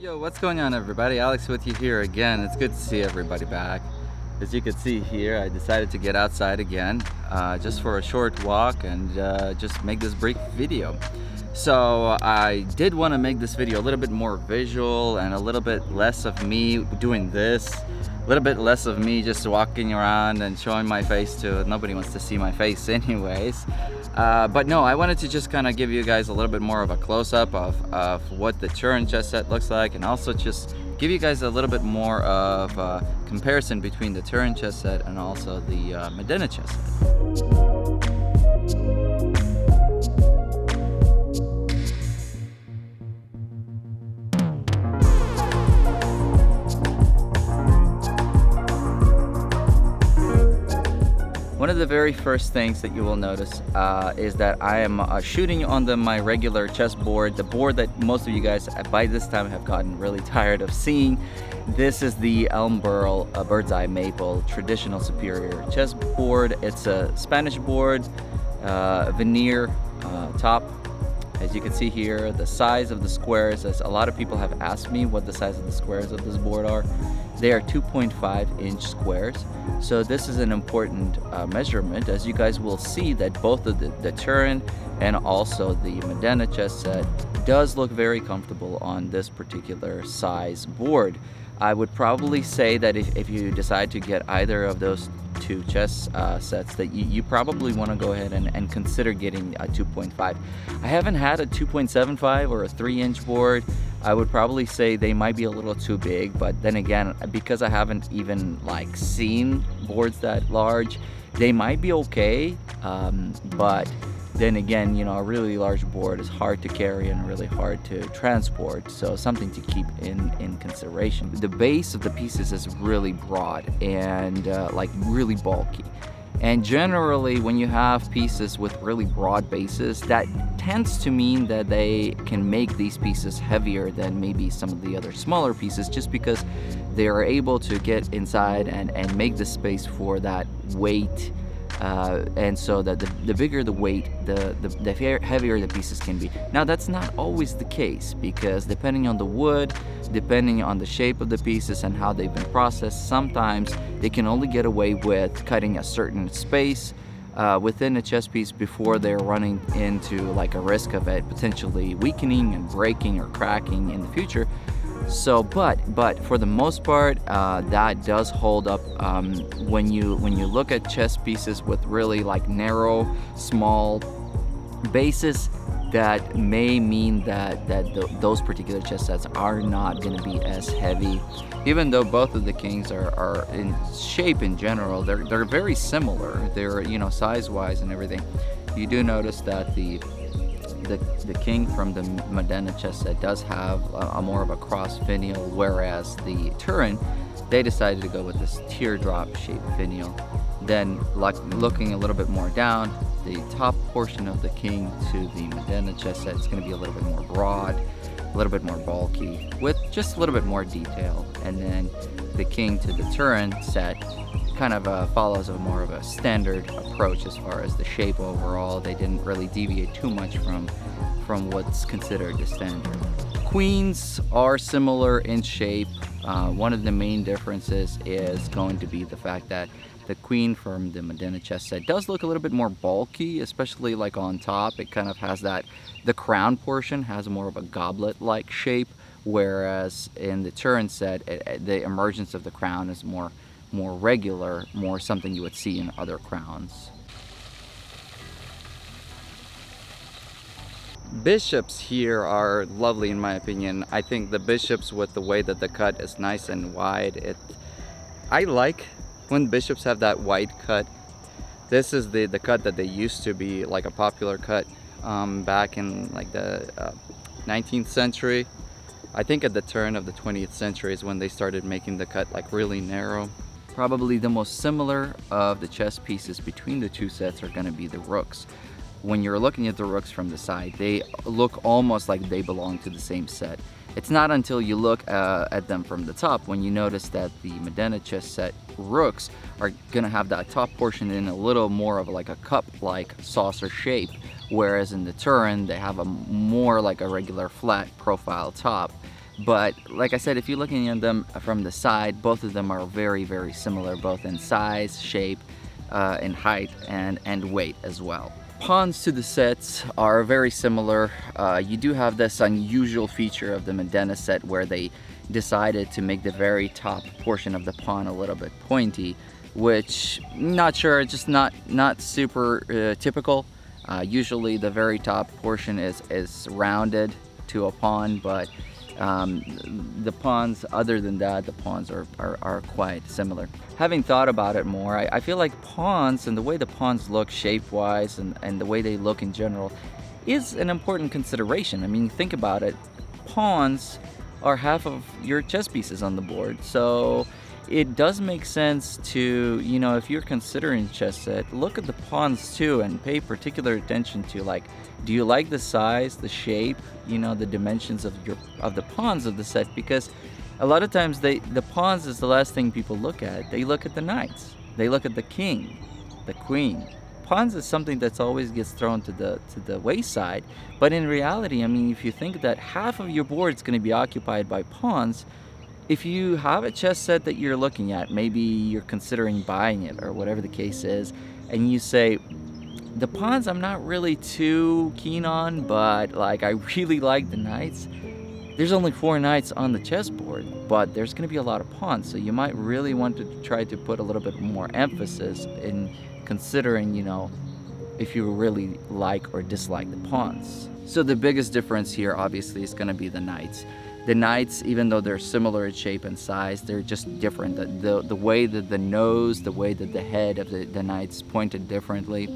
Yo, what's going on, everybody? Alex with you here again. It's good to see everybody back. As you can see here, I decided to get outside again just for a short walk and just make this brief video. So I did want to make this video a little bit more visual and a little bit less of me doing this, a little bit less of me just walking around and showing my face to nobody wants to see my face anyways. But no, I wanted to just kind of give you guys a little bit more of a close-up of what the Turin chess set looks like, and also just give you guys a little bit more of a comparison between the Turin chess set and also the Modena chess set. One of the very first things that you will notice is that I am shooting on my regular chessboard, the board that most of you guys by this time have gotten really tired of seeing. This is the Elm Burl Bird's Eye Maple traditional superior chessboard. It's a Spanish board, veneer top. As you can see here, the size of the squares, as a lot of people have asked me what the size of the squares of this board are. They are 2.5-inch squares. So this is an important measurement, as you guys will see that both of the Turin and also the Modena chess set does look very comfortable on this particular size board. I would probably say that if you decide to get either of those two chess sets, that you probably want to go ahead and consider getting a 2.5. I haven't had a 2.75 or a 3-inch board. I would probably say they might be a little too big, but then again, because I haven't even like seen boards that large, they might be okay, but then again, you know, a really large board is hard to carry and really hard to transport, so something to keep in consideration. The base of the pieces is really broad and like really bulky. And generally, when you have pieces with really broad bases, that tends to mean that they can make these pieces heavier than maybe some of the other smaller pieces, just because they are able to get inside and make the space for that weight. And so that the bigger the weight, the heavier the pieces can be. Now that's not always the case, because depending on the wood, depending on the shape of the pieces and how they've been processed, sometimes they can only get away with cutting a certain space within a chess piece before they're running into like a risk of it potentially weakening and breaking or cracking in the future. So, but for the most part, that does hold up. When you look at chess pieces with really like narrow, small bases, that may mean that those particular chess sets are not going to be as heavy. Even though both of the kings are in shape in general, they're very similar. They're, you know, size-wise and everything. You do notice that the king from the Modena chess set does have a more of a cross finial, whereas the Turin, they decided to go with this teardrop shaped finial. Then, like looking a little bit more down, the top portion of the king to the Modena chess set is going to be a little bit more broad, a little bit more bulky, with just a little bit more detail. And then the king to the Turin set kind of follows a more of a standard approach as far as the shape overall. They didn't really deviate too much from what's considered the standard. Queens are similar in shape. One of the main differences is going to be the fact that the queen from the Modena chess set does look a little bit more bulky, especially like on top. It kind of has that, the crown portion has more of a goblet-like shape, whereas in the Turin set, the emergence of the crown is more regular, more something you would see in other crowns. Bishops here are lovely in my opinion. I think the bishops, with the way that the cut is nice and wide, I like when bishops have that wide cut. This is the cut that they used to be like a popular cut back in like the 19th century. I think at the turn of the 20th century is when they started making the cut like really narrow. Probably the most similar of the chess pieces between the two sets are going to be the rooks. When you're looking at the rooks from the side, they look almost like they belong to the same set. It's not until you look at them from the top when you notice that the Modena chess set rooks are going to have that top portion in a little more of like a cup-like saucer shape, whereas in the Turin they have a more like a regular flat profile top. But like I said, if you're looking at them from the side, both of them are very, very similar, both in size, shape, in height, and weight as well. Pawns to the sets are very similar. You do have this unusual feature of the Medena set where they decided to make the very top portion of the pawn a little bit pointy, which, not sure, just not super typical. Usually the very top portion is rounded to a pawn, but the pawns, other than that, the pawns are quite similar. Having thought about it more, I feel like pawns and the way the pawns look shape-wise and the way they look in general is an important consideration. I mean, think about it. Pawns are half of your chess pieces on the board, so it does make sense to, you know, if you're considering chess set, look at the pawns too and pay particular attention to, like, do you like the size, the shape, you know, the dimensions of the pawns of the set? Because a lot of times the pawns is the last thing people look at. They look at the knights, they look at the king, the queen. Pawns is something that's always gets thrown to the wayside, but in reality, I mean, if you think that half of your board is going to be occupied by pawns, if you have a chess set that you're looking at, maybe you're considering buying it or whatever the case is, and you say, the pawns I'm not really too keen on, but like I really like the knights. There's only 4 knights on the chessboard, but there's going to be a lot of pawns, so you might really want to try to put a little bit more emphasis in considering, you know, if you really like or dislike the pawns. So the biggest difference here obviously is going to be the knights. The knights, even though they're similar in shape and size, they're just different. The way that the nose, the way that the head of the knights pointed differently.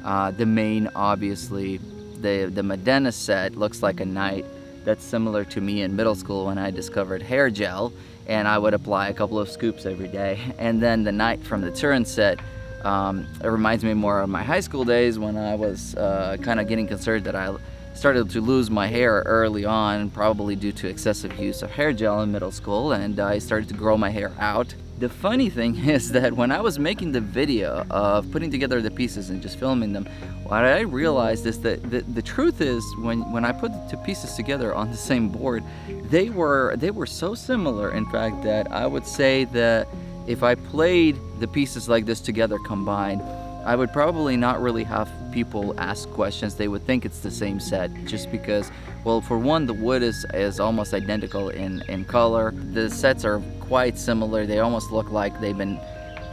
The mane, obviously, the Medena set looks like a knight. That's similar to me in middle school when I discovered hair gel, and I would apply a couple of scoops every day. And then the knight from the Turin set, it reminds me more of my high school days when I was kind of getting concerned that I started to lose my hair early on, probably due to excessive use of hair gel in middle school, and I started to grow my hair out. The funny thing is that when I was making the video of putting together the pieces and just filming them, what I realized is that the truth is when I put the 2 pieces together on the same board, they were so similar, in fact, that I would say that if I played the pieces like this together combined, I would probably not really have people ask questions. They would think it's the same set, just because, well, for one, the wood is almost identical in color. The sets are quite similar. They almost look like they've been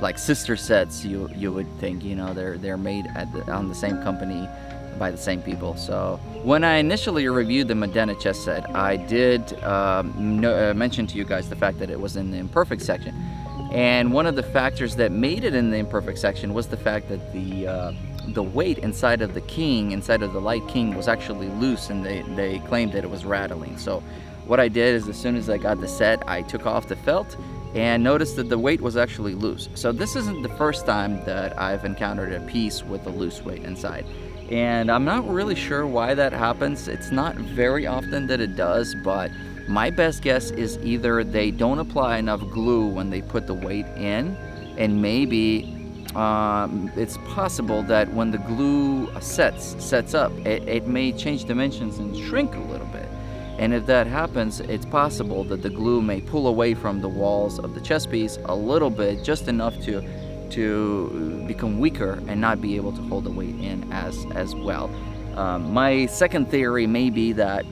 like sister sets. You would think, you know, they're made on the same company by the same people. So when I initially reviewed the Medena chess set, I did mention to you guys the fact that it was in the imperfect section. And one of the factors that made it in the imperfect section was the fact that the weight inside of the king, inside of the light king, was actually loose, and they claimed that it was rattling. So what I did is, as soon as I got the set, I took off the felt and noticed that the weight was actually loose. So this isn't the first time that I've encountered a piece with a loose weight inside. And I'm not really sure why that happens. It's not very often that it does, but my best guess is either they don't apply enough glue when they put the weight in, and maybe it's possible that when the glue sets up, it may change dimensions and shrink a little bit. And if that happens, it's possible that the glue may pull away from the walls of the chess piece a little bit, just enough to become weaker and not be able to hold the weight in as well. My second theory may be that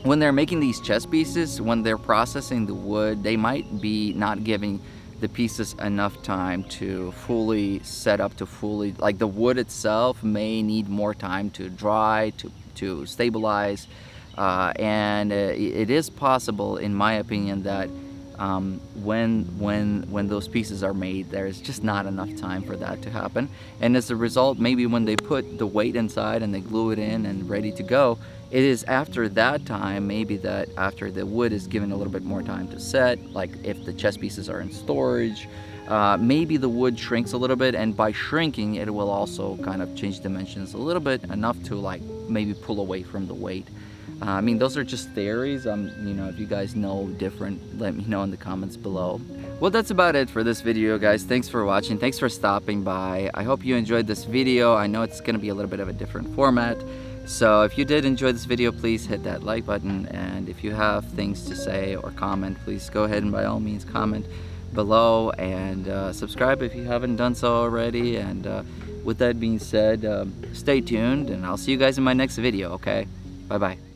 when they're making these chess pieces, when they're processing the wood, they might be not giving the pieces enough time to fully set up, like the wood itself may need more time to dry, to stabilize, and it is possible, in my opinion, that when those pieces are made, there's just not enough time for that to happen. And as a result, maybe when they put the weight inside and they glue it in and ready to go, it is after that time, maybe that after the wood is given a little bit more time to set, like if the chess pieces are in storage, maybe the wood shrinks a little bit, and by shrinking, it will also kind of change dimensions a little bit, enough to like maybe pull away from the weight. I mean, those are just theories. You know, if you guys know different, let me know in the comments below. Well, that's about it for this video, guys. Thanks for watching. Thanks for stopping by. I hope you enjoyed this video. I know it's going to be a little bit of a different format. So if you did enjoy this video, please hit that like button, and if you have things to say or comment, please go ahead and by all means comment below, and subscribe if you haven't done so already. And with that being said, stay tuned, and I'll see you guys in my next video. Okay, bye bye.